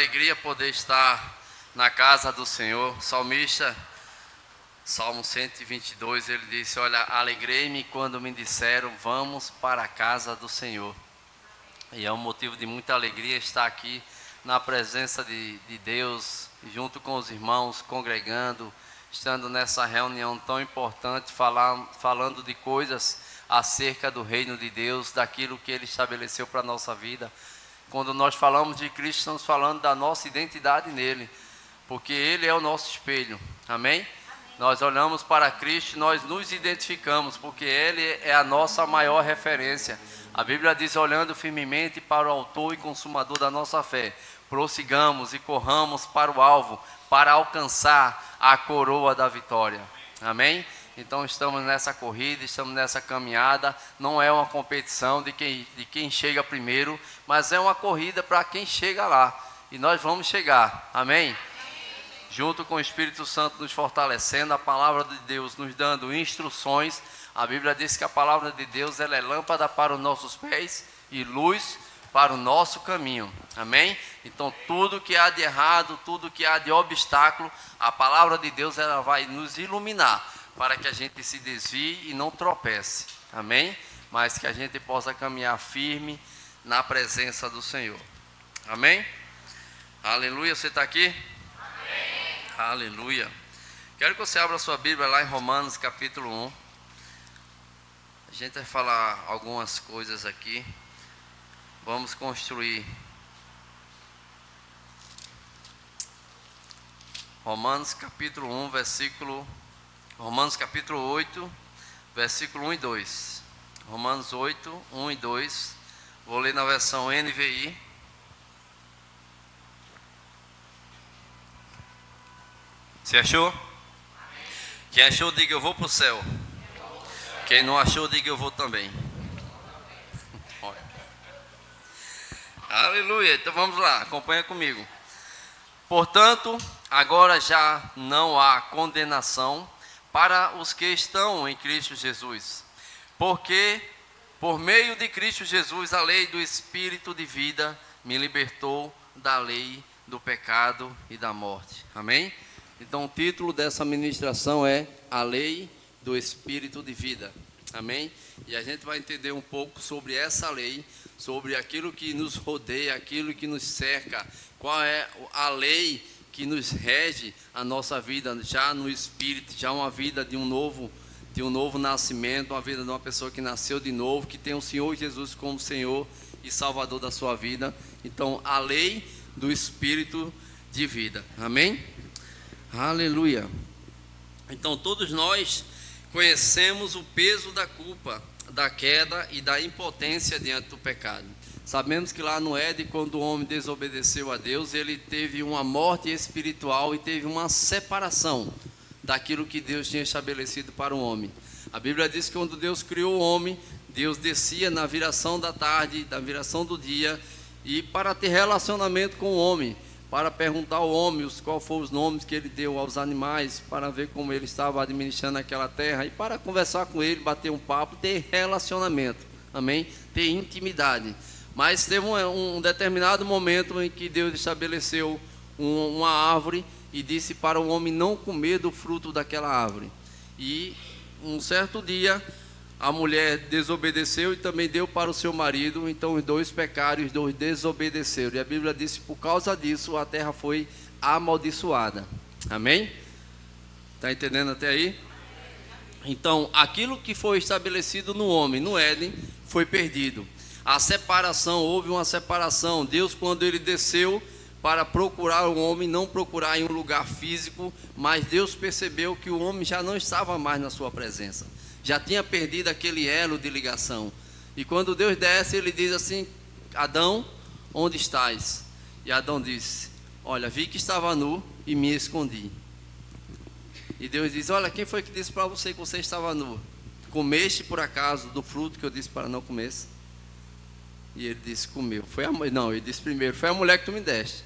alegria poder estar na casa do Senhor. O salmista, Salmo 122, ele disse: olha, alegrei-me quando me disseram, vamos para a casa do Senhor. E é um motivo de muita alegria estar aqui na presença de Deus, junto com os irmãos, congregando, estando nessa reunião tão importante, falando de coisas acerca do reino de Deus, daquilo que Ele estabeleceu para a nossa vida. Quando nós falamos de Cristo, estamos falando da nossa identidade nele, porque Ele é o nosso espelho, amém? Nós olhamos para Cristo e nós nos identificamos, porque Ele é a nossa maior referência. A Bíblia diz, olhando firmemente para o autor e consumador da nossa fé, prossigamos e corramos para o alvo, para alcançar a coroa da vitória, amém? Então estamos nessa corrida, estamos nessa caminhada. Não é uma competição de quem chega primeiro, mas é uma corrida para quem chega lá, e nós vamos chegar, amém? Junto com o Espírito Santo nos fortalecendo, a palavra de Deus nos dando instruções. A Bíblia diz que a palavra de Deus, ela é lâmpada para os nossos pés e luz para o nosso caminho, amém? Então tudo que há de errado, tudo que há de obstáculo, a palavra de Deus, ela vai nos iluminar, para que a gente se desvie e não tropece, amém? Mas que a gente possa caminhar firme na presença do Senhor, amém? Aleluia, você está aqui? Amém. Aleluia. Quero que você abra a sua Bíblia lá em Romanos capítulo 1. A gente vai falar algumas coisas aqui. Vamos construir. Romanos capítulo 1, Romanos capítulo 8, versículo 1 e 2. Romanos 8, 1 e 2. Vou ler na versão NVI. Você achou? Quem achou, diga eu vou para o céu. Quem não achou, diga eu vou também. Olha. Aleluia. Então vamos lá, acompanha comigo. Portanto, agora já não há condenação para os que estão em Cristo Jesus, porque por meio de Cristo Jesus a lei do Espírito de vida me libertou da lei do pecado e da morte, amém? Então o título dessa ministração é a lei do Espírito de vida, amém? E a gente vai entender um pouco sobre essa lei, sobre aquilo que nos rodeia, aquilo que nos cerca, qual é a lei que nos rege a nossa vida já no Espírito, já uma vida de um novo nascimento, uma vida de uma pessoa que nasceu de novo, que tem o Senhor Jesus como Senhor e Salvador da sua vida. Então, a lei do Espírito de vida, amém? Aleluia. Então, todos nós conhecemos o peso da culpa, da queda e da impotência diante do pecado. Sabemos que lá no Éden, quando o homem desobedeceu a Deus, ele teve uma morte espiritual e teve uma separação daquilo que Deus tinha estabelecido para o homem. A Bíblia diz que quando Deus criou o homem, Deus descia na viração da tarde, na viração do dia, e para ter relacionamento com o homem, para perguntar ao homem qual foram os nomes que ele deu aos animais, para ver como ele estava administrando aquela terra, e para conversar com ele, bater um papo, ter relacionamento, amém? Ter intimidade. Mas teve um determinado momento em que Deus estabeleceu uma árvore e disse para o homem não comer do fruto daquela árvore. E um certo dia a mulher desobedeceu e também deu para o seu marido, então os dois pecaram e os dois desobedeceram. E a Bíblia disse que por causa disso a terra foi amaldiçoada. Amém? Está entendendo até aí? Então aquilo que foi estabelecido no homem, no Éden, foi perdido. A separação, houve uma separação. Deus, quando ele desceu para procurar o homem, não procurar em um lugar físico, mas Deus percebeu que o homem já não estava mais na sua presença, já tinha perdido aquele elo de ligação. E quando Deus desce, ele diz assim: Adão, onde estás? E Adão disse: olha, vi que estava nu e me escondi. E Deus diz: olha, quem foi que disse para você que você estava nu? Comeste por acaso do fruto que eu disse para não comer? E ele disse: comeu. Ele disse primeiro: foi a mulher que tu me deste.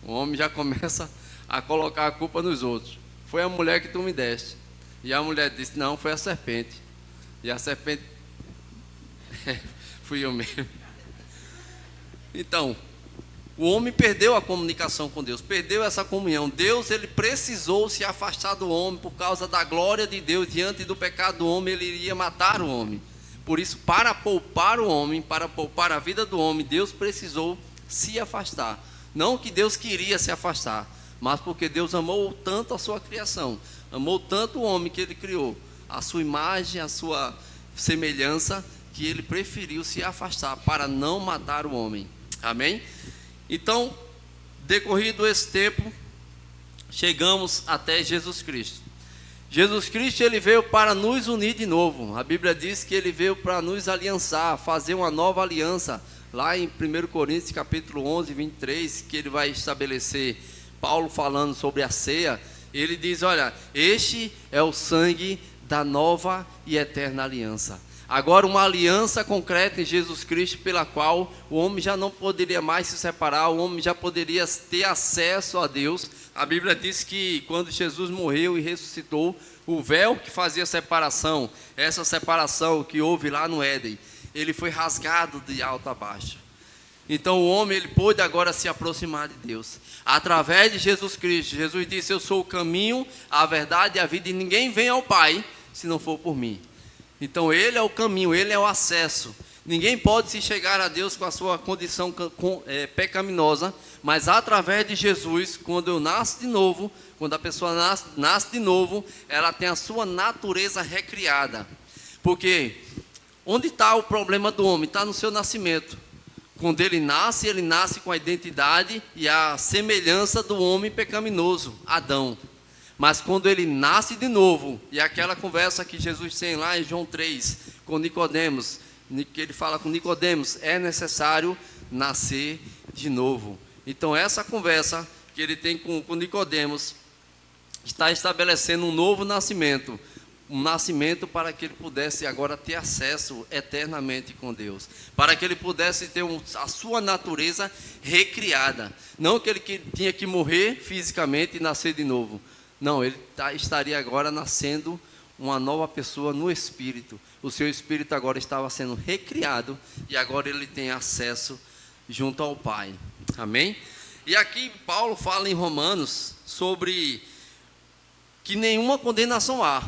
O homem já começa a colocar a culpa nos outros. Foi a mulher que tu me deste. E a mulher disse: não, foi a serpente. E a serpente fui eu mesmo. Então, O homem perdeu a comunicação com Deus, perdeu essa comunhão. Deus, ele precisou se afastar do homem por causa da glória de Deus. Diante do pecado do homem, ele iria matar o homem. Por isso, para poupar o homem, para poupar a vida do homem, Deus precisou se afastar. Não que Deus queria se afastar, mas porque Deus amou tanto a sua criação, amou tanto o homem que ele criou, a sua imagem, a sua semelhança, que ele preferiu se afastar para não matar o homem. Amém? Então, decorrido esse tempo, chegamos até Jesus Cristo. Jesus Cristo, ele veio para nos unir de novo. A Bíblia diz que ele veio para nos aliançar, fazer uma nova aliança. Lá em 1 Coríntios capítulo 11, 23, que ele vai estabelecer, Paulo falando sobre a ceia, ele diz, olha, este é o sangue da nova e eterna aliança. Agora uma aliança concreta em Jesus Cristo, pela qual o homem já não poderia mais se separar, o homem já poderia ter acesso a Deus. A Bíblia diz que quando Jesus morreu e ressuscitou, o véu que fazia separação, essa separação que houve lá no Éden, ele foi rasgado de alto a baixo. Então o homem, ele pôde agora se aproximar de Deus, através de Jesus Cristo. Jesus disse, eu sou o caminho, a verdade e a vida, e ninguém vem ao Pai, se não for por mim. Então ele é o caminho, ele é o acesso. Ninguém pode se chegar a Deus com a sua condição pecaminosa, mas através de Jesus, quando eu nasço de novo, quando a pessoa nasce de novo, ela tem a sua natureza recriada. Porque onde está o problema do homem? Está no seu nascimento. Quando ele nasce com a identidade e a semelhança do homem pecaminoso, Adão. Mas quando ele nasce de novo, e aquela conversa que Jesus tem lá em João 3, com Nicodemos, que ele fala com Nicodemos, é necessário nascer de novo. Então essa conversa que ele tem com Nicodemos, está estabelecendo um novo nascimento, um nascimento para que ele pudesse agora ter acesso eternamente com Deus, para que ele pudesse ter a sua natureza recriada, não que ele tinha que morrer fisicamente e nascer de novo, não, ele estaria agora nascendo uma nova pessoa no Espírito, o seu Espírito agora estava sendo recriado, e agora ele tem acesso junto ao Pai, amém? E aqui Paulo fala em Romanos, sobre que nenhuma condenação há,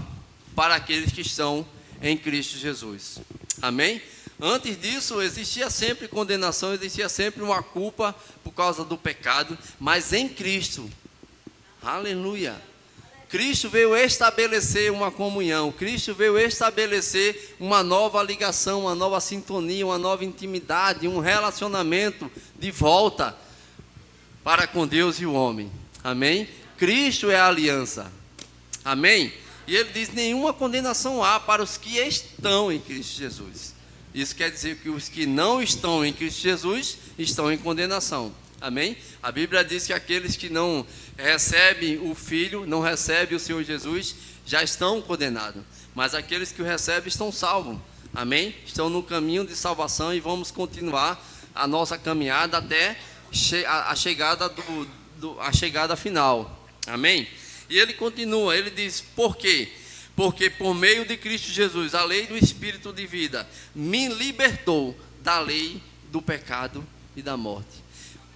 para aqueles que estão em Cristo Jesus, amém? Antes disso existia sempre condenação, existia sempre uma culpa por causa do pecado, mas em Cristo, aleluia, Cristo veio estabelecer uma comunhão, Cristo veio estabelecer uma nova ligação, uma nova sintonia, uma nova intimidade, um relacionamento de volta para com Deus e o homem, amém? Cristo é a aliança, amém? E ele diz, nenhuma condenação há para os que estão em Cristo Jesus. Isso quer dizer que os que não estão em Cristo Jesus estão em condenação. Amém? A Bíblia diz que aqueles que não recebem o Filho, não recebem o Senhor Jesus, já estão condenados. Mas aqueles que o recebem estão salvos. Amém? Estão no caminho de salvação e vamos continuar a nossa caminhada até a chegada final. Amém? E ele continua, ele diz, por quê? Porque por meio de Cristo Jesus, a lei do Espírito de vida, me libertou da lei do pecado e da morte.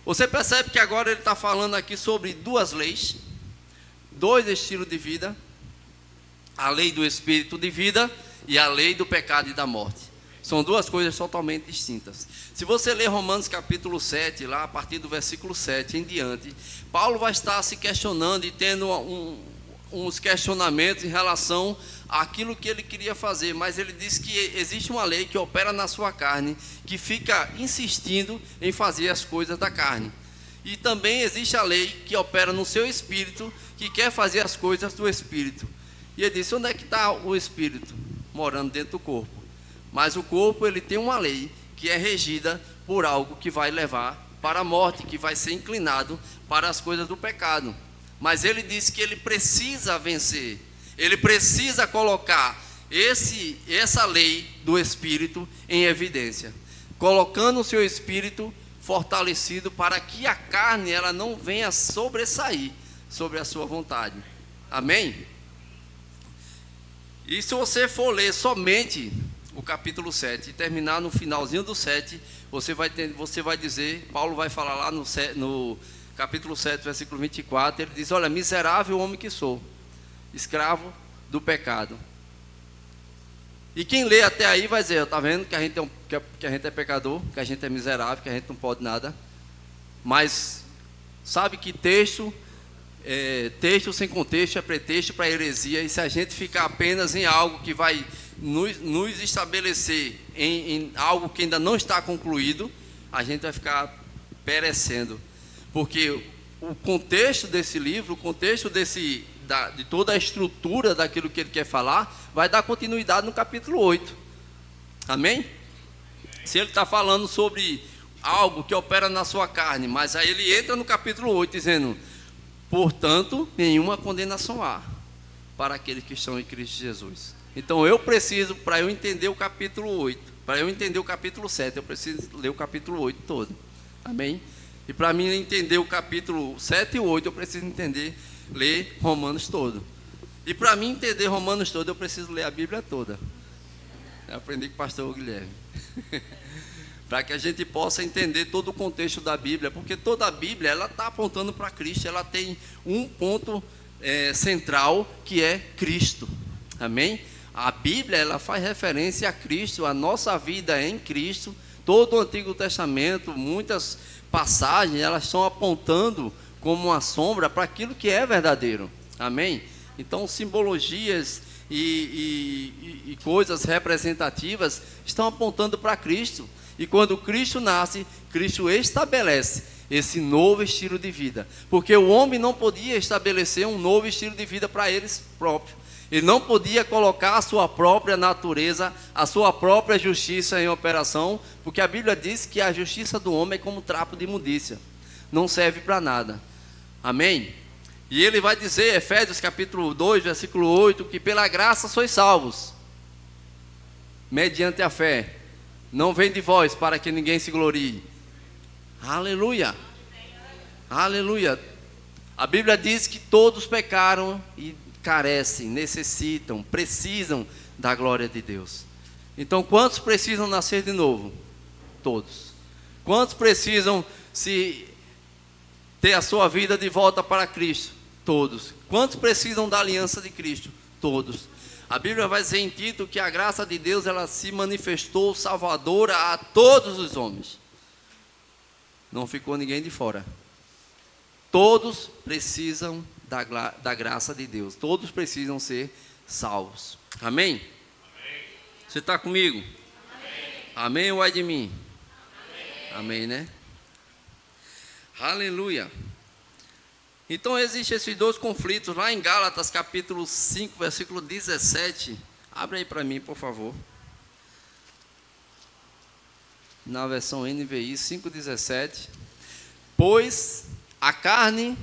Você percebe que agora ele está falando aqui sobre duas leis, dois estilos de vida, a lei do Espírito de vida e a lei do pecado e da morte. São duas coisas totalmente distintas. Se você ler Romanos capítulo 7, lá a partir do versículo 7 em diante, Paulo vai estar se questionando e tendo uns questionamentos em relação àquilo que ele queria fazer, mas ele diz que existe uma lei que opera na sua carne, que fica insistindo em fazer as coisas da carne. E também existe a lei que opera no seu espírito, que quer fazer as coisas do espírito. E ele disse, onde é que está o espírito? Morando dentro do corpo. Mas o corpo, ele tem uma lei que é regida por algo que vai levar para a morte, que vai ser inclinado para as coisas do pecado. Mas ele disse que ele precisa vencer, ele precisa colocar essa lei do Espírito em evidência, colocando o seu espírito fortalecido para que a carne ela não venha sobressair sobre a sua vontade. Amém? E se você for ler somente o capítulo 7 e terminar no finalzinho do 7, você vai dizer, Paulo vai falar lá no capítulo 7, versículo 24, ele diz: olha, miserável homem que sou, escravo do pecado. E quem lê até aí vai dizer: está vendo que a gente é pecador, que a gente é miserável, que a gente não pode nada. Mas sabe que texto sem contexto é pretexto para heresia. E se a gente ficar apenas em algo que vai nos estabelecer em algo que ainda não está concluído, a gente vai ficar perecendo. Porque o contexto desse livro, o contexto de toda a estrutura daquilo que ele quer falar, vai dar continuidade no capítulo 8. Amém? Se ele está falando sobre algo que opera na sua carne, mas aí ele entra no capítulo 8 dizendo: portanto, nenhuma condenação há para aqueles que estão em Cristo Jesus. Então eu preciso, para eu entender o capítulo 8, para eu entender o capítulo 7, eu preciso ler o capítulo 8 todo. Amém? E para mim entender o capítulo 7 e 8, eu preciso ler Romanos todo. E para mim entender Romanos todo, eu preciso ler a Bíblia toda. Eu aprendi com o pastor Guilherme. Para que a gente possa entender todo o contexto da Bíblia, porque toda a Bíblia ela está apontando para Cristo. Ela tem um ponto central, que é Cristo. Amém? A Bíblia ela faz referência a Cristo, a nossa vida é em Cristo. Todo o Antigo Testamento, muitas passagens, elas estão apontando como uma sombra para aquilo que é verdadeiro. Amém? Então, simbologias e coisas representativas estão apontando para Cristo. E quando Cristo nasce, Cristo estabelece esse novo estilo de vida. Porque o homem não podia estabelecer um novo estilo de vida para eles próprios. Ele não podia colocar a sua própria natureza, a sua própria justiça em operação, porque a Bíblia diz que a justiça do homem é como trapo de imundícia. Não serve para nada. Amém? E ele vai dizer, Efésios capítulo 2, versículo 8, que pela graça sois salvos, mediante a fé. Não vem de vós para que ninguém se glorie. Aleluia. Aleluia. A Bíblia diz que todos pecaram e carecem, necessitam, precisam da glória de Deus. Então, quantos precisam nascer de novo? Todos. Quantos precisam ter a sua vida de volta para Cristo? Todos. Quantos precisam da aliança de Cristo? Todos. A Bíblia vai dizer em Tito que a graça de Deus ela se manifestou salvadora a todos os homens. Não ficou ninguém de fora. Todos precisam da graça de Deus. Todos precisam ser salvos. Amém? Amém. Você está comigo? Amém. Amém ou ai de mim? Amém. Amém, né? Aleluia. Então existem esses dois conflitos lá em Gálatas capítulo 5, versículo 17. Abre aí para mim, por favor. Na versão NVI 5,17. Pois a carne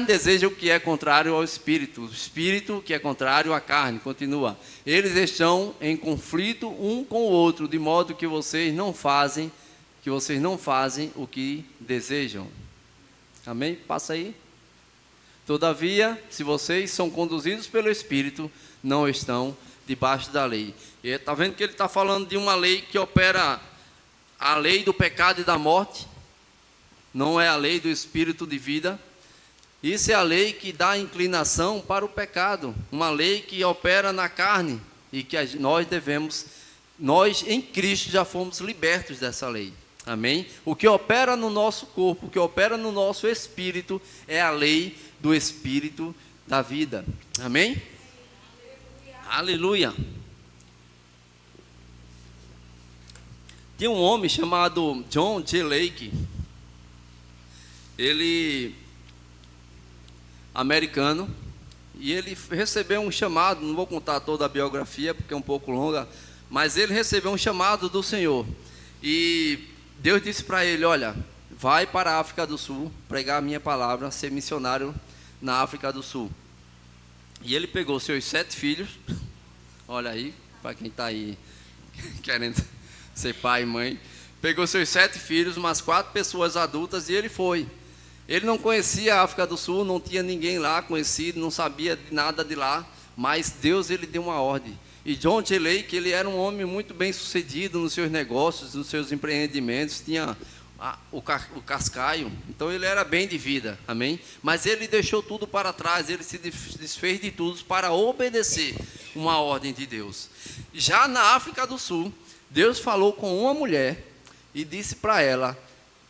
deseja o que é contrário ao espírito, o espírito que é contrário à carne. Continua. Eles estão em conflito um com o outro, de modo que vocês não fazem o que desejam. Amém? Passa aí. Todavia, se vocês são conduzidos pelo espírito, não estão debaixo da lei. E está vendo que ele está falando de uma lei que opera a lei do pecado e da morte. Não é a lei do espírito de vida. Isso é a lei que dá inclinação para o pecado, uma lei que opera na carne e que nós em Cristo já fomos libertos dessa lei. Amém? O que opera no nosso corpo, o que opera no nosso espírito é a lei do espírito da vida. Amém? Aleluia. Tem um homem chamado John G. Lake. Ele americano, e ele recebeu um chamado, não vou contar toda a biografia porque é um pouco longa, mas ele recebeu um chamado do Senhor, e Deus disse para ele: olha, vai para a África do Sul, pregar a minha palavra, ser missionário na África do Sul. E ele pegou seus 7 filhos, olha aí, para quem está aí querendo ser pai e mãe, pegou seus 7 filhos, umas 4 pessoas adultas, e ele foi. Ele não conhecia a África do Sul, não tinha ninguém lá conhecido, não sabia de nada de lá, mas Deus ele deu uma ordem. E John J. Lake, ele era um homem muito bem sucedido nos seus negócios, nos seus empreendimentos, tinha o cascaio, então ele era bem de vida, amém? Mas ele deixou tudo para trás, ele se desfez de tudo para obedecer uma ordem de Deus. Já na África do Sul, Deus falou com uma mulher e disse para ela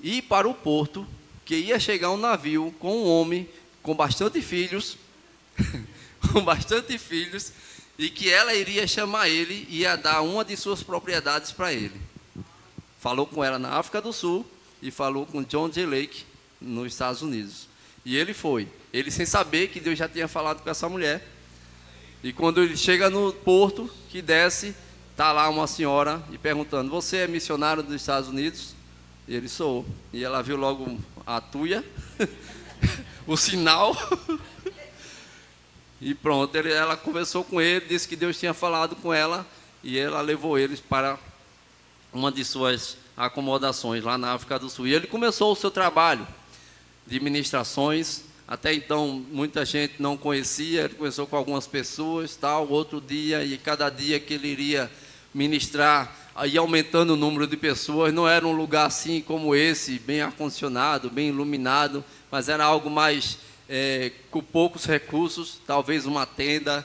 ir para o porto, que ia chegar um navio com um homem com bastante filhos, com bastante filhos, e que ela iria chamar ele e ia dar uma de suas propriedades para ele. Falou com ela na África do Sul e falou com John J. Lake nos Estados Unidos. E ele foi. Ele sem saber que Deus já tinha falado com essa mulher. E quando ele chega no porto, que desce, está lá uma senhora e perguntando: você é missionário dos Estados Unidos? E ele: sou. E ela viu logo a tuia, o sinal. E pronto, ela conversou com ele, disse que Deus tinha falado com ela. E ela levou eles para uma de suas acomodações lá na África do Sul. E ele começou o seu trabalho de ministrações. Até então muita gente não conhecia, ele começou com algumas pessoas, tal, outro dia, e cada dia que ele iria ministrar, ia aumentando o número de pessoas. Não era um lugar assim como esse, bem ar-condicionado, bem iluminado, mas era algo mais com poucos recursos, talvez uma tenda,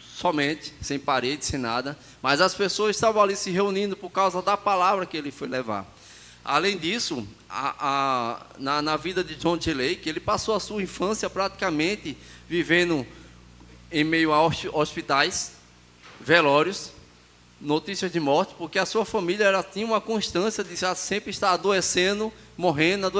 somente, sem parede, sem nada, mas as pessoas estavam ali se reunindo por causa da palavra que ele foi levar. Além disso, na vida de John J. Lake, ele passou a sua infância praticamente vivendo em meio a hospitais, velórios, notícias de morte, porque a sua família tinha uma constância de sempre estar adoecendo, morrendo,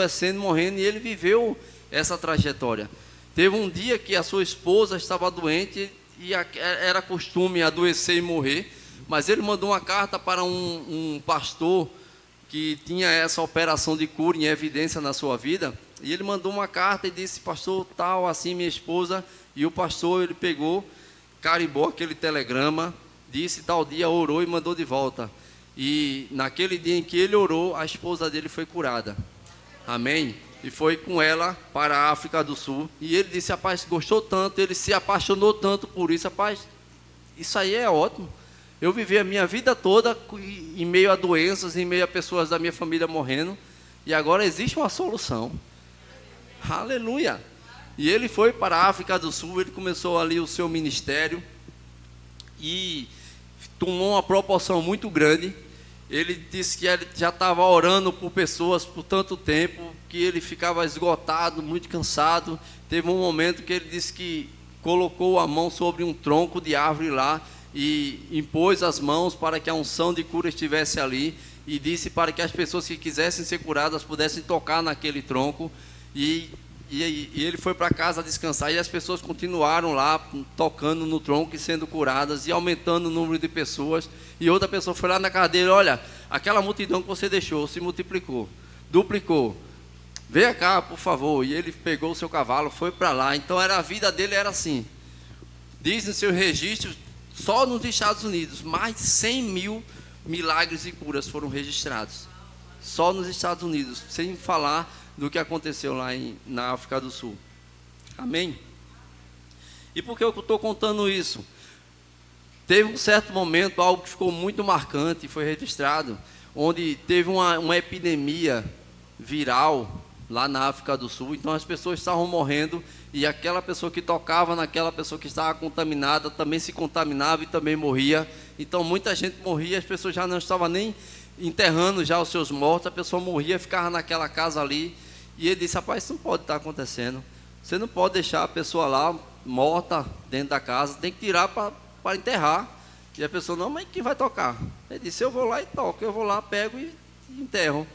e ele viveu essa trajetória. Teve um dia que a sua esposa estava doente e era costume adoecer e morrer, mas ele mandou uma carta para um pastor que tinha essa operação de cura em evidência na sua vida, e ele mandou uma carta e disse: pastor, tal, assim, minha esposa. E o pastor, ele pegou, carimbou aquele telegrama, disse tal dia, orou e mandou de volta. E naquele dia em que ele orou, a esposa dele foi curada, amém? E foi com ela para a África do Sul. E ele disse: rapaz, gostou tanto, ele se apaixonou tanto por isso. Rapaz, isso aí é ótimo. Eu vivi a minha vida toda em meio a doenças, em meio a pessoas da minha família morrendo, e agora existe uma solução. Aleluia! E ele foi para a África do Sul, ele começou ali o seu ministério, e tomou uma proporção muito grande. Ele disse que ele já estava orando por pessoas por tanto tempo, que ele ficava esgotado, muito cansado. Teve um momento que ele disse que colocou a mão sobre um tronco de árvore lá, e impôs as mãos para que a unção de cura estivesse ali, e disse para que as pessoas que quisessem ser curadas pudessem tocar naquele tronco, e ele foi para casa descansar, e as pessoas continuaram lá tocando no tronco e sendo curadas, e aumentando o número de pessoas. E outra pessoa foi lá na casa dele: olha, aquela multidão que você deixou se multiplicou, duplicou, venha cá por favor. E ele pegou o seu cavalo, foi para lá. Então a vida dele era assim. Diz no seu registro, só nos Estados Unidos, mais de 100 mil milagres e curas foram registrados. Só nos Estados Unidos, sem falar do que aconteceu lá na África do Sul. Amém? E por que eu estou contando isso? Teve um certo momento, algo que ficou muito marcante, foi registrado, onde teve uma epidemia viral lá na África do Sul. Então as pessoas estavam morrendo, e aquela pessoa que tocava naquela pessoa que estava contaminada também se contaminava e também morria. Então muita gente morria, as pessoas já não estavam nem enterrando já os seus mortos, a pessoa morria, ficava naquela casa ali. E ele disse: rapaz, isso não pode estar acontecendo, você não pode deixar a pessoa lá morta dentro da casa, tem que tirar para enterrar. E a pessoa: não, mas quem vai tocar? Ele disse: eu vou lá e toco, eu vou lá, pego e enterro.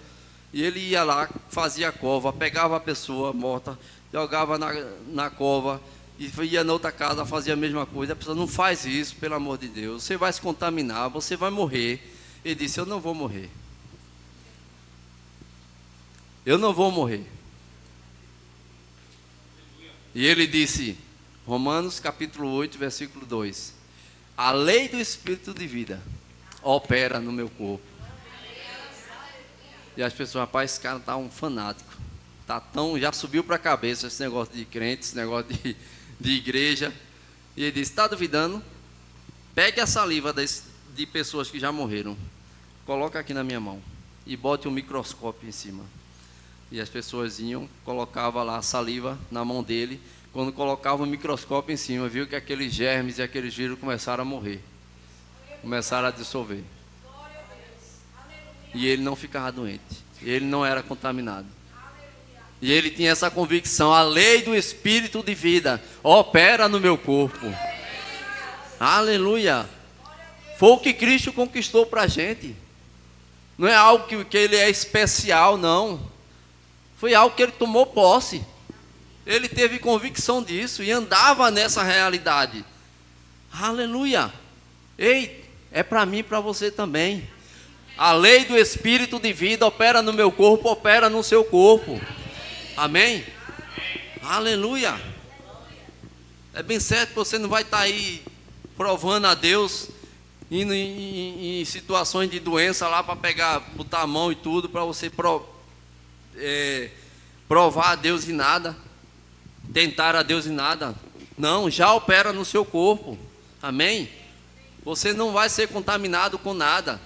E ele ia lá, fazia a cova, pegava a pessoa morta, jogava na cova, e ia na outra casa, fazia a mesma coisa. A pessoa: não faz isso, pelo amor de Deus, você vai se contaminar, você vai morrer. Ele disse: eu não vou morrer, eu não vou morrer. E ele disse, Romanos capítulo 8, versículo 2: a lei do Espírito de vida opera no meu corpo. E as pessoas: rapaz, esse cara está um fanático, já subiu para a cabeça esse negócio de crente, esse negócio de igreja. E ele disse: está duvidando? Pegue a saliva de pessoas que já morreram, coloca aqui na minha mão e bote um microscópio em cima. E as pessoas iam, colocavam lá a saliva na mão dele. Quando colocava o microscópio em cima, viu que aqueles germes e aqueles vírus começaram a morrer, começaram a dissolver. E ele não ficava doente, ele não era contaminado. E ele tinha essa convicção: a lei do Espírito de vida opera no meu corpo. Aleluia. Foi o que Cristo conquistou para a gente. Não é algo que ele é especial, não. Foi algo que ele tomou posse. Ele teve convicção disso e andava nessa realidade. Aleluia. Ei, é para mim e para você também. A lei do Espírito de vida opera no meu corpo, opera no seu corpo. Amém? Aleluia. É bem certo que você não vai estar aí provando a Deus, indo em situações de doença lá para pegar, botar a mão e tudo, para você provar a Deus em nada, tentar a Deus em nada. Não, já opera no seu corpo. Amém? Você não vai ser contaminado com nada.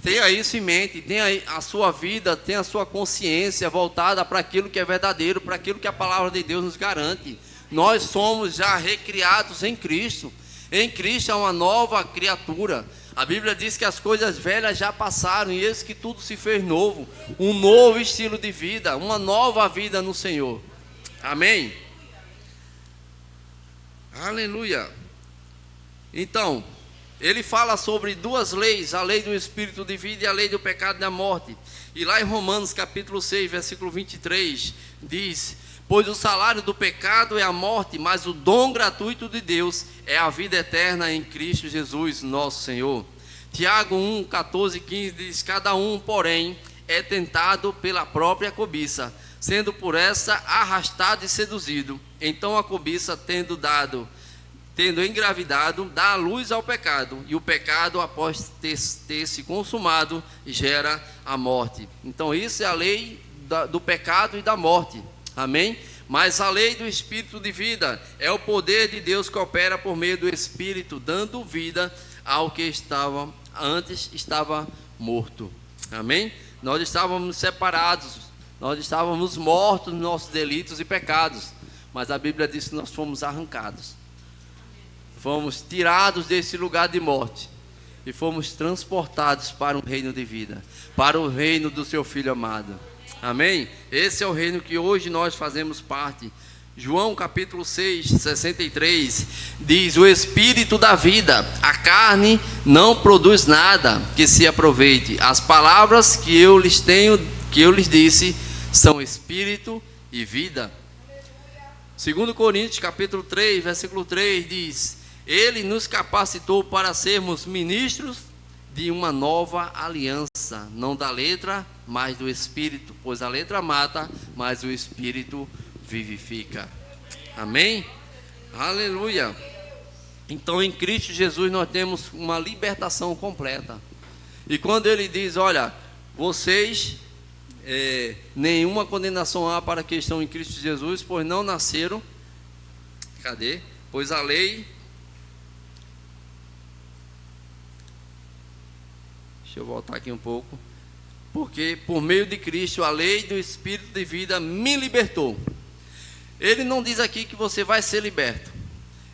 Tenha isso em mente, tenha a sua vida, tenha a sua consciência voltada para aquilo que é verdadeiro, para aquilo que a palavra de Deus nos garante. Nós somos já recriados em Cristo. Em Cristo é uma nova criatura. A Bíblia diz que as coisas velhas já passaram e eis que tudo se fez novo. Um novo estilo de vida, uma nova vida no Senhor. Amém? Aleluia. Então, ele fala sobre duas leis, a lei do Espírito de vida e a lei do pecado e da morte. E lá em Romanos capítulo 6, versículo 23, diz: pois o salário do pecado é a morte, mas o dom gratuito de Deus é a vida eterna em Cristo Jesus, nosso Senhor. Tiago 1, 14 e 15 diz: cada um, porém, é tentado pela própria cobiça, sendo por essa arrastado e seduzido. Então a cobiça, tendo engravidado, dá a luz ao pecado, e o pecado, após ter se consumado, gera a morte. Então isso é a lei do pecado e da morte. Amém? Mas a lei do Espírito de vida é o poder de Deus que opera por meio do Espírito, dando vida ao que antes estava morto. Amém? Nós estávamos separados, nós estávamos mortos nos nossos delitos e pecados, mas a Bíblia diz que nós fomos arrancados, fomos tirados desse lugar de morte e fomos transportados para um reino de vida, para o reino do seu Filho amado. Amém? Esse é o reino que hoje nós fazemos parte. João capítulo 6, 63 diz: o Espírito da vida, a carne não produz nada que se aproveite. As palavras que eu lhes disse são Espírito e vida. 2 Coríntios capítulo 3, versículo 3 diz: ele nos capacitou para sermos ministros de uma nova aliança, não da letra, mas do Espírito, pois a letra mata, mas o Espírito vivifica. Amém? Aleluia. Então em Cristo Jesus nós temos uma libertação completa. E quando ele diz: olha, vocês nenhuma condenação há para que estão em Cristo Jesus, pois não nasceram, pois a lei, deixa eu voltar aqui um pouco, porque por meio de Cristo a lei do Espírito de vida me libertou. Ele não diz aqui que você vai ser liberto,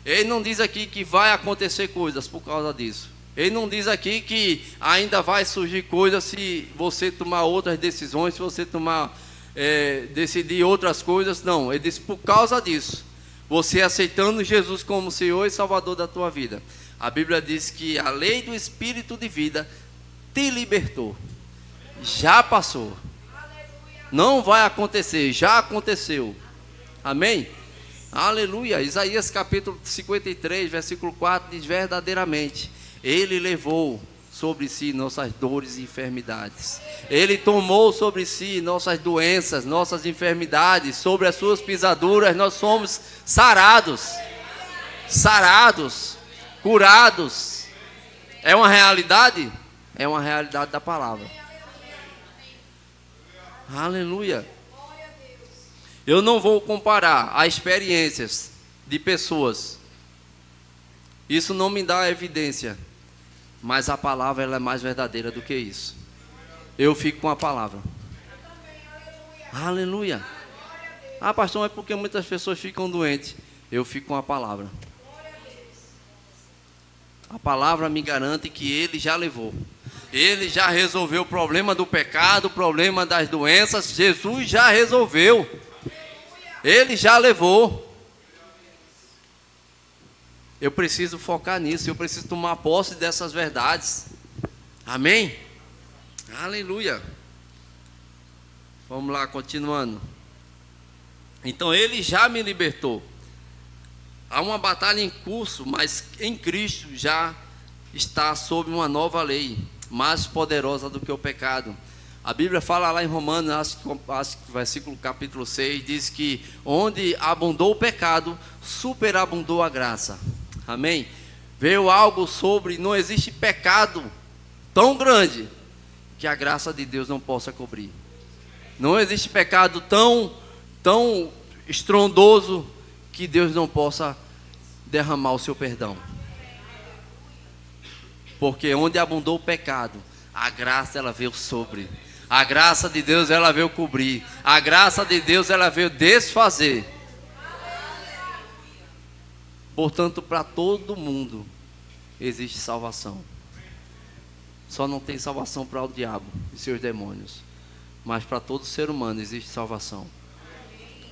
ele não diz aqui que vai acontecer coisas por causa disso, ele não diz aqui que ainda vai surgir coisas se você tomar outras decisões, se você decidir outras coisas. Não, ele diz por causa disso, você aceitando Jesus como Senhor e Salvador da tua vida. A Bíblia diz que a lei do Espírito de vida te libertou. Já passou, não vai acontecer, já aconteceu. Amém? Aleluia. Isaías capítulo 53, versículo 4 diz: verdadeiramente ele levou sobre si nossas dores e enfermidades, ele tomou sobre si nossas doenças, nossas enfermidades, sobre as suas pisaduras nós somos sarados, curados. É uma realidade? É uma realidade da palavra. Aleluia. Eu não vou comparar a experiências de pessoas. Isso não me dá evidência. Mas a palavra ela é mais verdadeira do que isso. Eu fico com a palavra. Aleluia. Ah, pastor, é porque muitas pessoas ficam doentes. Eu fico com a palavra. A palavra me garante que Ele já levou. Ele já resolveu o problema do pecado, o problema das doenças. Jesus já resolveu. Ele já levou. Eu preciso focar nisso. Eu preciso tomar posse dessas verdades. Amém? Aleluia. Vamos lá, continuando. Então Ele já me libertou. Há uma batalha em curso, mas em Cristo já está sob uma nova lei, mais poderosa do que o pecado. A Bíblia fala lá em Romanos, acho que versículo capítulo 6, diz que onde abundou o pecado, superabundou a graça. Amém? Veio algo sobre, não existe pecado tão grande que a graça de Deus não possa cobrir. Não existe pecado tão estrondoso que Deus não possa derramar o seu perdão. Porque onde abundou o pecado, a graça ela veio sobre. A graça de Deus ela veio cobrir. A graça de Deus ela veio desfazer. Portanto, para todo mundo existe salvação. Só não tem salvação para o diabo e seus demônios. Mas para todo ser humano existe salvação.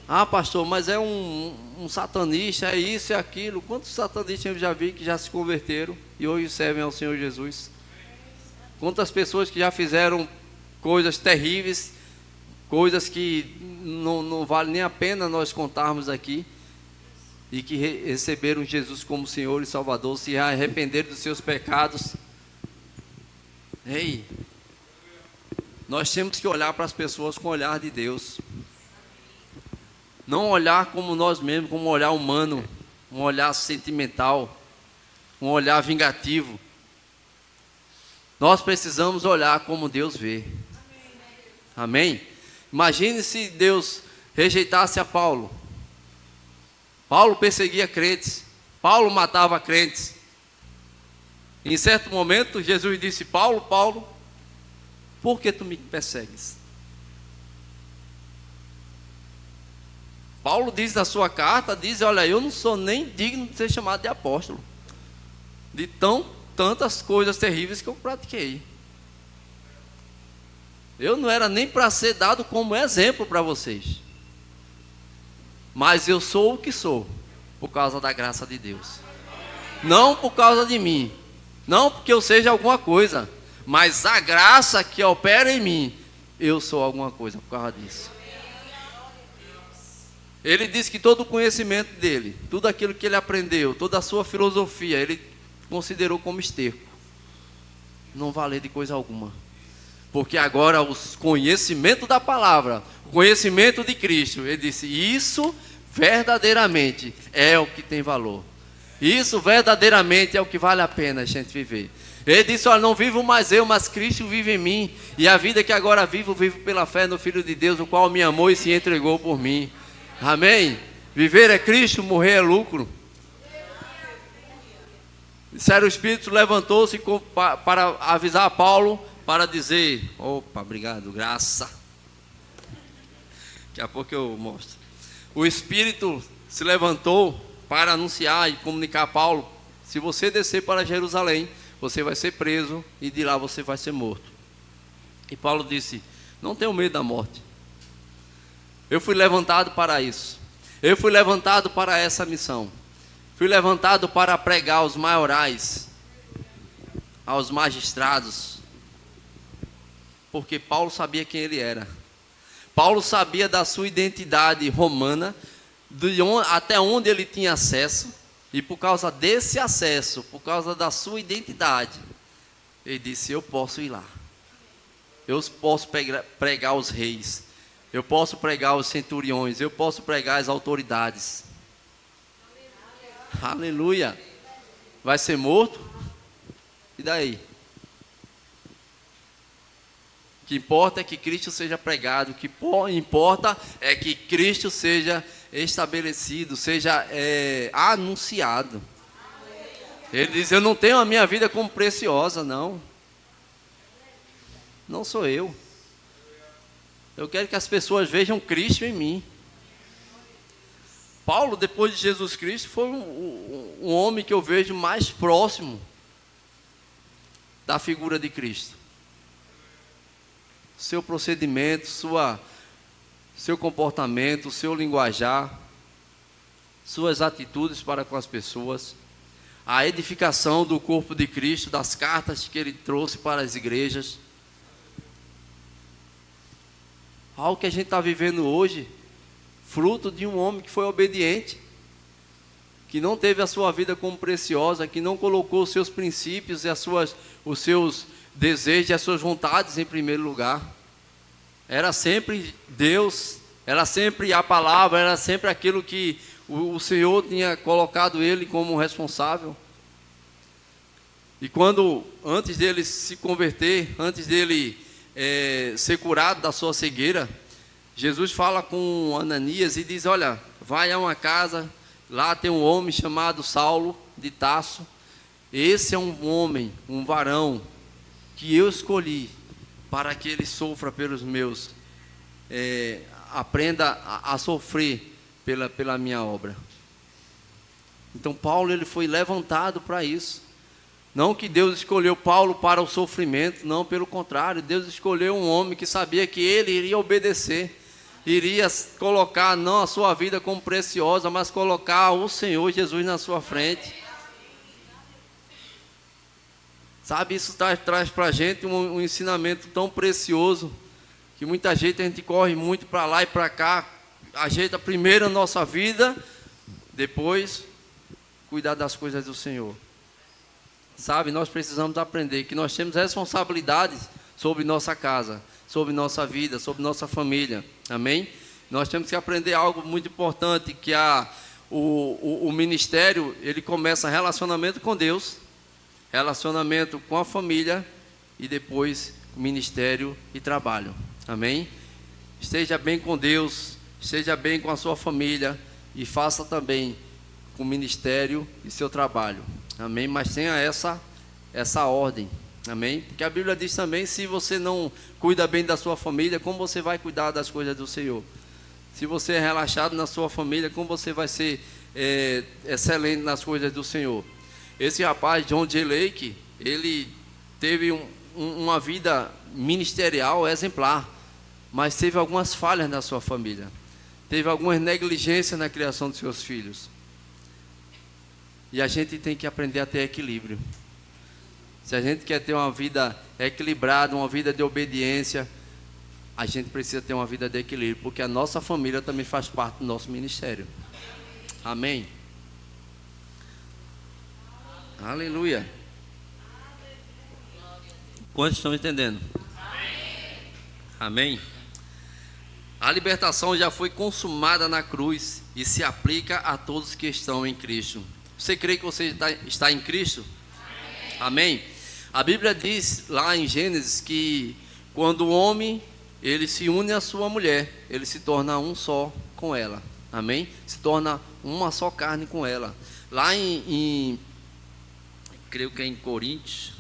Ah, pastor, mas é um satanista, é isso e aquilo. Quantos satanistas eu já vi que já se converteram e hoje servem ao Senhor Jesus? Quantas pessoas que já fizeram coisas terríveis, coisas que não vale nem a pena nós contarmos aqui, e que receberam Jesus como Senhor e Salvador, se arrependeram dos seus pecados. Ei, nós temos que olhar para as pessoas com o olhar de Deus. Não olhar como nós mesmos, como um olhar humano, um olhar sentimental, um olhar vingativo. Nós precisamos olhar como Deus vê. Amém? Imagine se Deus rejeitasse a Paulo. Paulo perseguia crentes. Paulo matava crentes. Em certo momento, Jesus disse: Paulo, Paulo, por que tu me persegues? Paulo diz na sua carta, diz: olha, eu não sou nem digno de ser chamado de apóstolo, de tantas coisas terríveis que eu pratiquei. Eu não era nem para ser dado como exemplo para vocês, mas eu sou o que sou, por causa da graça de Deus. Não por causa de mim, não porque eu seja alguma coisa, mas a graça que opera em mim, eu sou alguma coisa por causa disso. Ele diz que todo o conhecimento dele, tudo aquilo que ele aprendeu, toda a sua filosofia, ele considerou como esterco. Não valer de coisa alguma. Porque agora o conhecimento da palavra, o conhecimento de Cristo, ele disse: isso verdadeiramente é o que tem valor. Isso verdadeiramente é o que vale a pena a gente viver. Ele disse: olha, não vivo mais eu, mas Cristo vive em mim. E a vida que agora vivo pela fé no Filho de Deus, o qual me amou e se entregou por mim. Amém? Viver é Cristo, morrer é lucro. Sério, o Espírito levantou-se para avisar a Paulo, para dizer: opa, obrigado, graça. Daqui a pouco eu mostro. O Espírito se levantou para anunciar e comunicar a Paulo: se você descer para Jerusalém, você vai ser preso e de lá você vai ser morto. E Paulo disse: não tenho medo da morte. Eu fui levantado para isso. Eu fui levantado para essa missão. Fui levantado para pregar aos maiorais, aos magistrados. Porque Paulo sabia quem ele era. Paulo sabia da sua identidade romana, até onde ele tinha acesso. E por causa desse acesso, por causa da sua identidade, ele disse: eu posso ir lá. Eu posso pregar aos reis. Eu posso pregar aos centuriões. Eu posso pregar às autoridades. Aleluia. Vai ser morto? E daí? O que importa é que Cristo seja pregado, o que importa é que Cristo seja estabelecido, seja anunciado. Ele diz, eu não tenho a minha vida como preciosa, não. Não sou eu. Eu quero que as pessoas vejam Cristo em mim. Paulo, depois de Jesus Cristo, foi um homem que eu vejo mais próximo da figura de Cristo. Seu procedimento, seu comportamento, seu linguajar, suas atitudes para com as pessoas, a edificação do corpo de Cristo, das cartas que ele trouxe para as igrejas. Algo que a gente está vivendo hoje, fruto de um homem que foi obediente, que não teve a sua vida como preciosa, que não colocou os seus princípios e os seus desejos e as suas vontades em primeiro lugar. Era sempre Deus, era sempre a palavra, era sempre aquilo que o Senhor tinha colocado ele como responsável. E antes dele se converter, antes dele ser curado da sua cegueira, Jesus fala com Ananias e diz, olha, vai a uma casa, lá tem um homem chamado Saulo de Tarso. Esse é um homem, um varão, que eu escolhi para que ele sofra pelos meus, aprenda a sofrer pela minha obra. Então Paulo, ele foi levantado para isso. Não que Deus escolheu Paulo para o sofrimento, não, pelo contrário, Deus escolheu um homem que sabia que ele iria obedecer, iria colocar não a sua vida como preciosa, mas colocar o Senhor Jesus na sua frente. Sabe, isso traz para a gente um ensinamento tão precioso, que muita gente corre muito para lá e para cá, ajeita primeiro a nossa vida, depois cuidar das coisas do Senhor. Sabe, nós precisamos aprender que nós temos responsabilidades sobre nossa casa, sobre nossa vida, sobre nossa família, amém? Nós temos que aprender algo muito importante, que o ministério, ele começa relacionamento com Deus, relacionamento com a família e depois ministério e trabalho, amém? Esteja bem com Deus, esteja bem com a sua família e faça também com o ministério e seu trabalho, amém? Mas tenha essa ordem, amém? Porque a Bíblia diz também, se você não cuida bem da sua família, como você vai cuidar das coisas do Senhor? Se você é relaxado na sua família, como você vai ser excelente nas coisas do Senhor? Esse rapaz, John J. Lake, ele teve uma vida ministerial exemplar, mas teve algumas falhas na sua família, teve algumas negligências na criação dos seus filhos. E a gente tem que aprender a ter equilíbrio. Se a gente quer ter uma vida equilibrada, uma vida de obediência, a gente precisa ter uma vida de equilíbrio, porque a nossa família também faz parte do nosso ministério. Amém? Aleluia. Quantos estão entendendo? Amém? A libertação já foi consumada na cruz e se aplica a todos que estão em Cristo. Você crê que você está em Cristo? Amém? A Bíblia diz lá em Gênesis que quando o homem ele se une à sua mulher, ele se torna um só com ela. Amém? Se torna uma só carne com ela. Lá creio que é em Coríntios.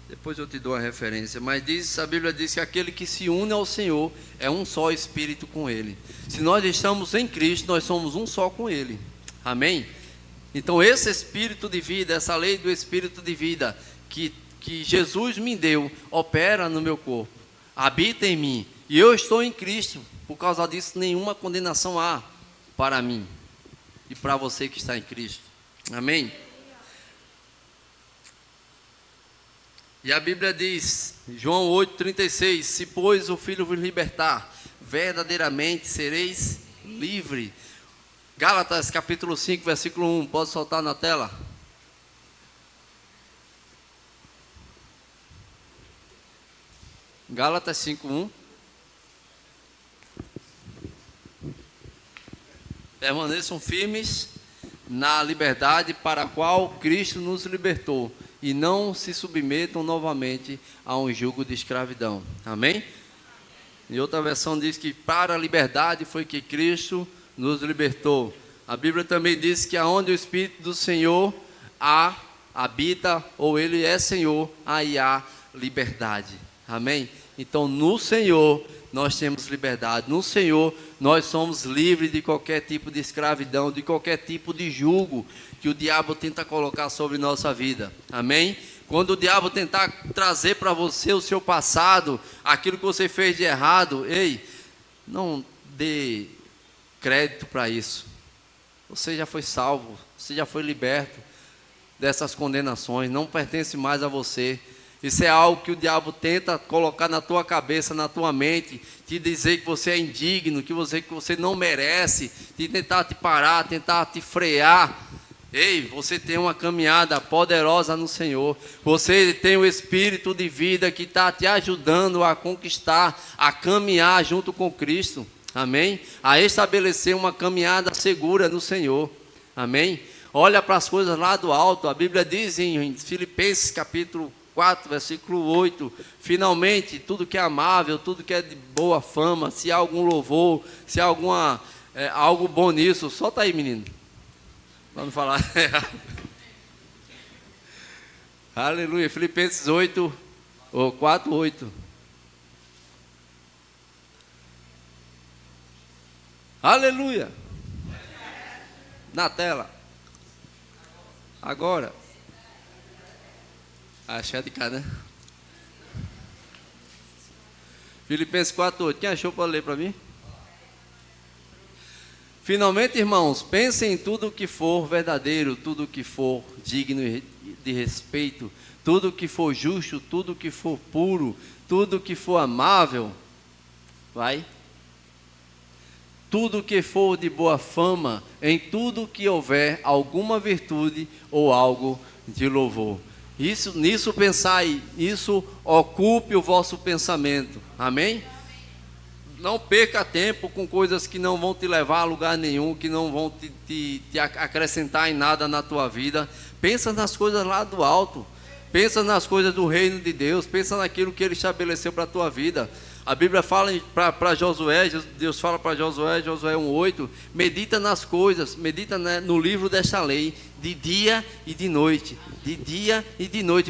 Depois eu te dou a referência, mas a Bíblia diz que aquele que se une ao Senhor é um só espírito com Ele. Se nós estamos em Cristo, nós somos um só com Ele. Amém? Então esse espírito de vida, essa lei do espírito de vida que Jesus me deu, opera no meu corpo, habita em mim, e eu estou em Cristo. Por causa disso, nenhuma condenação há para mim e para você que está em Cristo. Amém? E a Bíblia diz, João 8,36, se pois o Filho vos libertar, verdadeiramente sereis livres. Gálatas capítulo 5, versículo 1, pode soltar na tela? Gálatas 5:1. Permaneçam firmes na liberdade para a qual Cristo nos libertou, e não se submetam novamente a um jugo de escravidão. Amém? Em outra versão diz que para a liberdade foi que Cristo nos libertou. A Bíblia também diz que aonde o Espírito do Senhor habita, ou Ele é Senhor, aí há liberdade. Amém? Então no Senhor nós temos liberdade. No Senhor nós somos livres de qualquer tipo de escravidão, de qualquer tipo de jugo que o diabo tenta colocar sobre nossa vida. Amém? Quando o diabo tentar trazer para você o seu passado, aquilo que você fez de errado, ei, não dê crédito para isso. Você já foi salvo, você já foi liberto dessas condenações, não pertence mais a você. Isso é algo que o diabo tenta colocar na tua cabeça, na tua mente, te dizer que você é indigno, que você não merece, de tentar te parar, tentar te frear. Ei, você tem uma caminhada poderosa no Senhor. Você tem o Espírito de vida que está te ajudando a conquistar, a caminhar junto com Cristo. Amém? A estabelecer uma caminhada segura no Senhor. Amém? Olha para as coisas lá do alto. A Bíblia diz em Filipenses capítulo 4, versículo 8, finalmente, tudo que é amável, tudo que é de boa fama, se há algum louvor, se há algo bom nisso, solta aí, menino, para não falar errado. Aleluia, Filipenses 8, ou 4, 8. Aleluia. Na tela. Agora. Achar de cá, né? Filipenses 4:8. Quem achou para ler para mim? Finalmente, irmãos, pensem em tudo o que for verdadeiro, tudo o que for digno de respeito, tudo o que for justo, tudo o que for puro, tudo o que for amável, tudo o que for de boa fama, em tudo que houver alguma virtude ou algo de louvor. Nisso pensai, isso ocupe o vosso pensamento. Amém? Não perca tempo com coisas que não vão te levar a lugar nenhum, que não vão te acrescentar em nada na tua vida. Pensa nas coisas lá do alto. Pensa nas coisas do reino de Deus. Pensa naquilo que Ele estabeleceu para a tua vida. A Bíblia fala para Josué, Deus fala para Josué 1:8, medita nas coisas, medita no livro desta lei, de dia e de noite,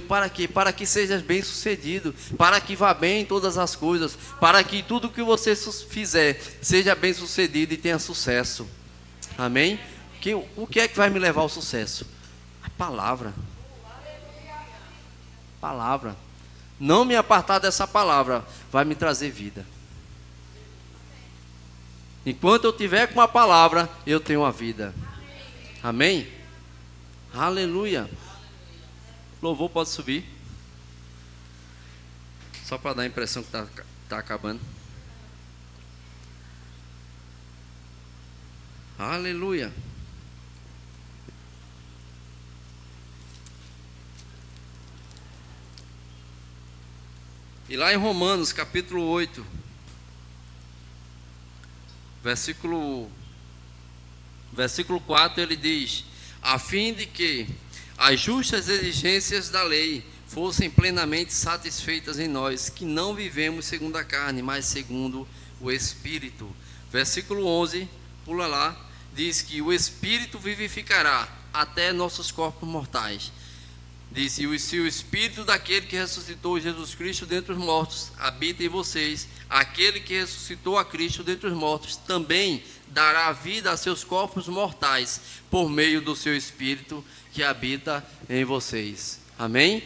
para quê? Para que sejas bem sucedido, para que vá bem em todas as coisas, para que tudo que você fizer seja bem sucedido e tenha sucesso. Amém? O que é que vai me levar ao sucesso? A palavra. Palavra. Não me apartar dessa palavra vai me trazer vida. Enquanto eu tiver com a palavra, eu tenho a vida. Amém? Aleluia. Louvor pode subir. Só para dar a impressão que está acabando. Aleluia. E lá em Romanos capítulo 8, versículo 4, ele diz: a fim de que as justas exigências da lei fossem plenamente satisfeitas em nós, que não vivemos segundo a carne, mas segundo o Espírito. Versículo 11, pula lá, diz que o Espírito vivificará até nossos corpos mortais. Diz: e se o Espírito daquele que ressuscitou Jesus Cristo dentre os mortos habita em vocês, aquele que ressuscitou a Cristo dentre os mortos também dará vida a seus corpos mortais, por meio do seu Espírito que habita em vocês. Amém?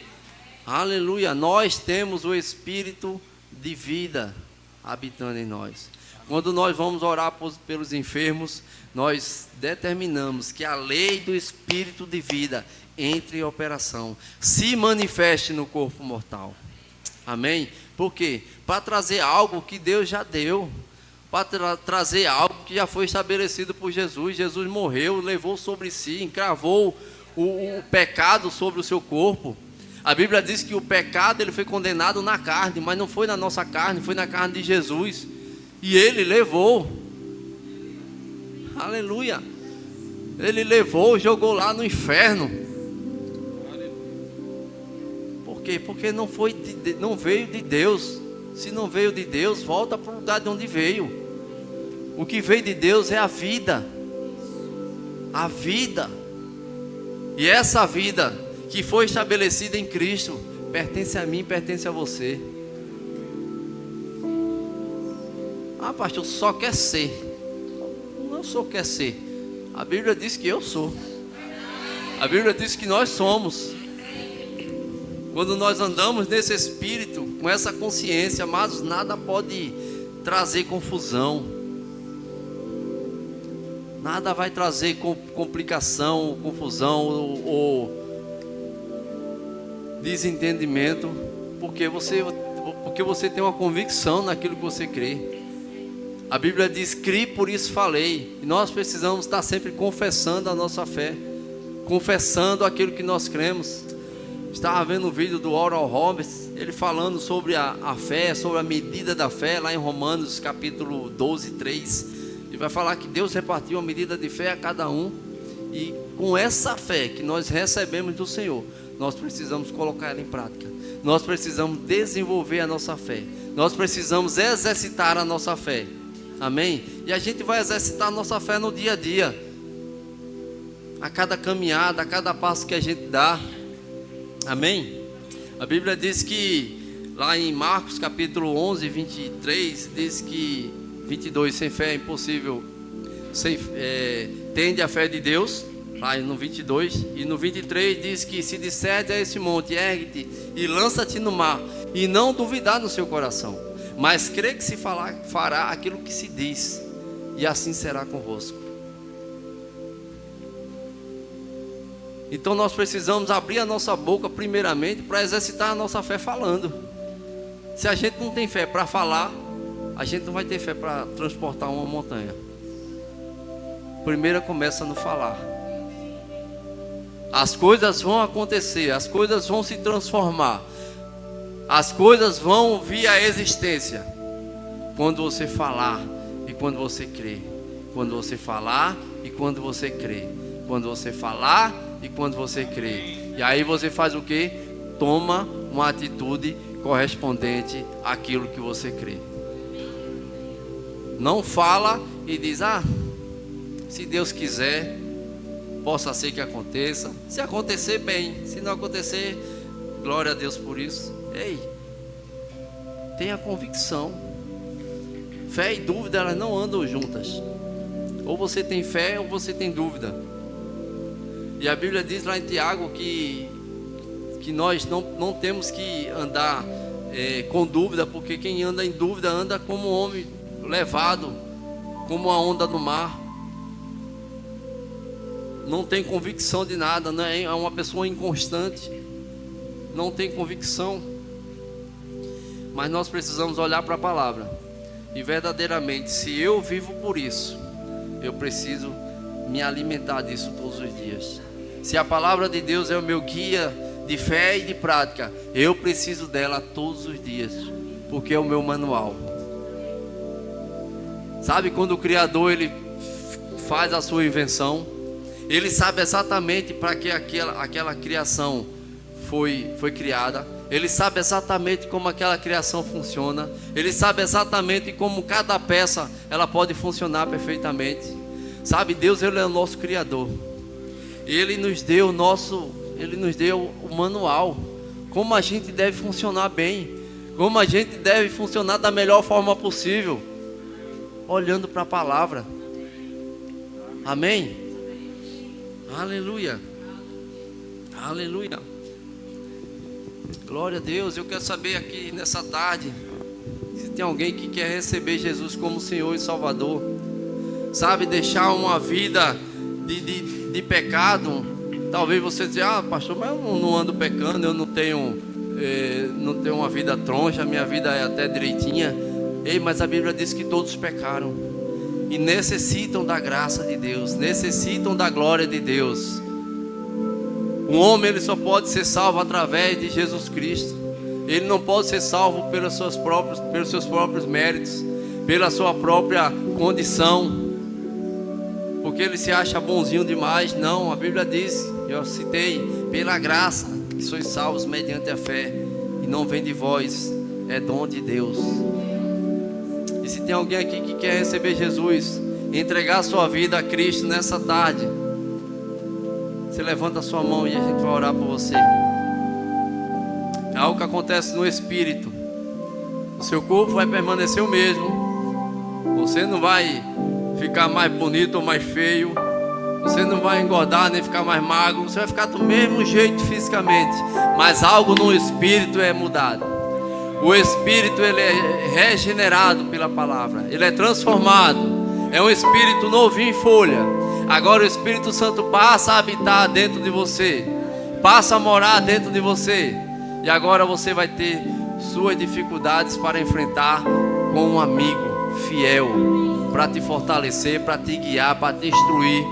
Aleluia. Nós temos o Espírito de vida habitando em nós. Quando nós vamos orar pelos enfermos, nós determinamos que a lei do Espírito de vida entre em operação, se manifeste no corpo mortal. Amém? Por quê? Para trazer algo que Deus já deu, para trazer algo que já foi estabelecido por Jesus. Jesus morreu, levou sobre si, encravou o pecado sobre o seu corpo. A Bíblia diz que o pecado ele foi condenado na carne, mas não foi na nossa carne, foi na carne de Jesus, e Ele levou. Aleluia. Ele levou, jogou lá no inferno. Por quê? Porque não veio de Deus. Se não veio de Deus, volta para o lugar de onde veio. O que veio de Deus é a vida. A vida. E essa vida que foi estabelecida em Cristo pertence a mim, pertence a você. Ah, pastor, só quer ser. Não só quer ser. A Bíblia diz que eu sou. A Bíblia diz que nós somos. Quando nós andamos nesse espírito, com essa consciência, mas nada pode trazer confusão. Nada vai trazer complicação, confusão ou desentendimento, porque você tem uma convicção naquilo que você crê. A Bíblia diz: "Cri, por isso falei". E nós precisamos estar sempre confessando a nossa fé, confessando aquilo que nós cremos. Estava vendo um vídeo do Oral Roberts, ele falando sobre a fé, sobre a medida da fé, lá em Romanos capítulo 12, 3. Ele vai falar que Deus repartiu a medida de fé a cada um. E com essa fé que nós recebemos do Senhor, nós precisamos colocar ela em prática. Nós precisamos desenvolver a nossa fé. Nós precisamos exercitar a nossa fé. Amém? E a gente vai exercitar a nossa fé no dia a dia. A cada caminhada, a cada passo que a gente dá. Amém? A Bíblia diz que, lá em Marcos capítulo 11, 23, diz que 22, sem fé é impossível, tende a fé de Deus, lá no 22, e no 23 diz que se disserdes a esse monte, ergue-te e lança-te no mar, e não duvidar no seu coração, mas crê que se fará aquilo que se diz, e assim será convosco. Então nós precisamos abrir a nossa boca primeiramente para exercitar a nossa fé falando. Se a gente não tem fé para falar, a gente não vai ter fé para transportar uma montanha. Primeiro começa no falar. As coisas vão acontecer, as coisas vão se transformar, as coisas vão vir à existência quando você falar e quando você crer. Quando você falar e quando você crer. Quando você falar e quando você crer. E aí você faz o quê? Toma uma atitude correspondente àquilo que você crê. Não fala e diz: se Deus quiser, possa ser que aconteça. Se acontecer, bem. Se não acontecer, glória a Deus por isso. Ei, tenha convicção. Fé e dúvida, elas não andam juntas. Ou você tem fé ou você tem dúvida. E a Bíblia diz lá em Tiago que nós não temos que andar com dúvida, porque quem anda em dúvida anda como um homem levado, como a onda do mar. Não tem convicção de nada, né? É uma pessoa inconstante, não tem convicção. Mas nós precisamos olhar para a palavra e verdadeiramente, se eu vivo por isso, eu preciso me alimentar disso todos os dias. Se a palavra de Deus é o meu guia de fé e de prática, eu preciso dela todos os dias, porque é o meu manual. Sabe quando o Criador ele faz a sua invenção, ele sabe exatamente para que aquela criação foi criada. Ele sabe exatamente como aquela criação funciona. Ele sabe exatamente como cada peça ela pode funcionar perfeitamente. Sabe, Deus ele é o nosso Criador. Ele nos deu o manual, como a gente deve funcionar bem, como a gente deve funcionar da melhor forma possível, olhando para a palavra. Amém? Aleluia. Aleluia. Glória a Deus. Eu quero saber aqui nessa tarde se tem alguém que quer receber Jesus como Senhor e Salvador. Sabe, deixar uma vida de pecado. Talvez você diga: pastor, mas eu não ando pecando, eu não tenho uma vida troncha, minha vida é até direitinha. Ei, mas a Bíblia diz que todos pecaram e necessitam da graça de Deus, necessitam da glória de Deus. O homem ele só pode ser salvo através de Jesus Cristo. Ele não pode ser salvo pelos seus próprios méritos, pela sua própria condição. porque ele se acha bonzinho demais. Não, a Bíblia diz, eu citei, pela graça que sois salvos mediante a fé, e não vem de vós, é dom de Deus. E se tem alguém aqui que quer receber Jesus, entregar sua vida a Cristo nessa tarde, você levanta a sua mão e a gente vai orar por você. É algo que acontece no Espírito. O seu corpo vai permanecer o mesmo. Você não vai ficar mais bonito ou mais feio. Você não vai engordar nem ficar mais magro. Você vai ficar do mesmo jeito fisicamente, mas algo no Espírito é mudado. O Espírito, ele é regenerado pela palavra. Ele é transformado. É um Espírito novinho em folha. Agora o Espírito Santo passa a habitar dentro de você, passa a morar dentro de você. E agora você vai ter suas dificuldades para enfrentar com um amigo fiel, para te fortalecer, para te guiar, para te instruir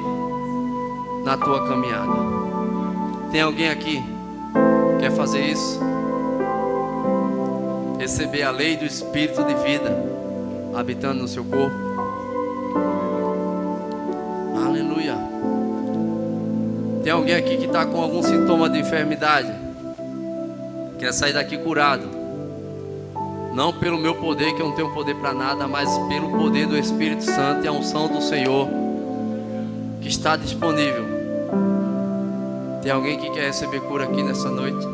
na tua caminhada. Tem alguém aqui que quer fazer isso? Receber a lei do Espírito de vida habitando no seu corpo? Aleluia. Tem alguém aqui que está com algum sintoma de enfermidade? Quer sair daqui curado? Não pelo meu poder, que eu não tenho poder para nada, mas pelo poder do Espírito Santo e a unção do Senhor que está disponível. Tem alguém que quer receber cura aqui nessa noite?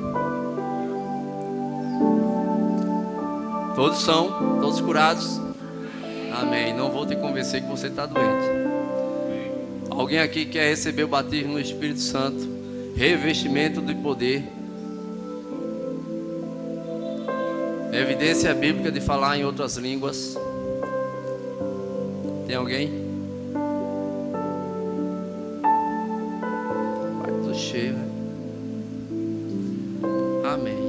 Todos são, todos curados? Amém. Não vou te convencer que você está doente. Alguém aqui quer receber o batismo no Espírito Santo, revestimento de poder, evidência bíblica de falar em outras línguas? Tem alguém? Pai, estou cheio, né? Amém.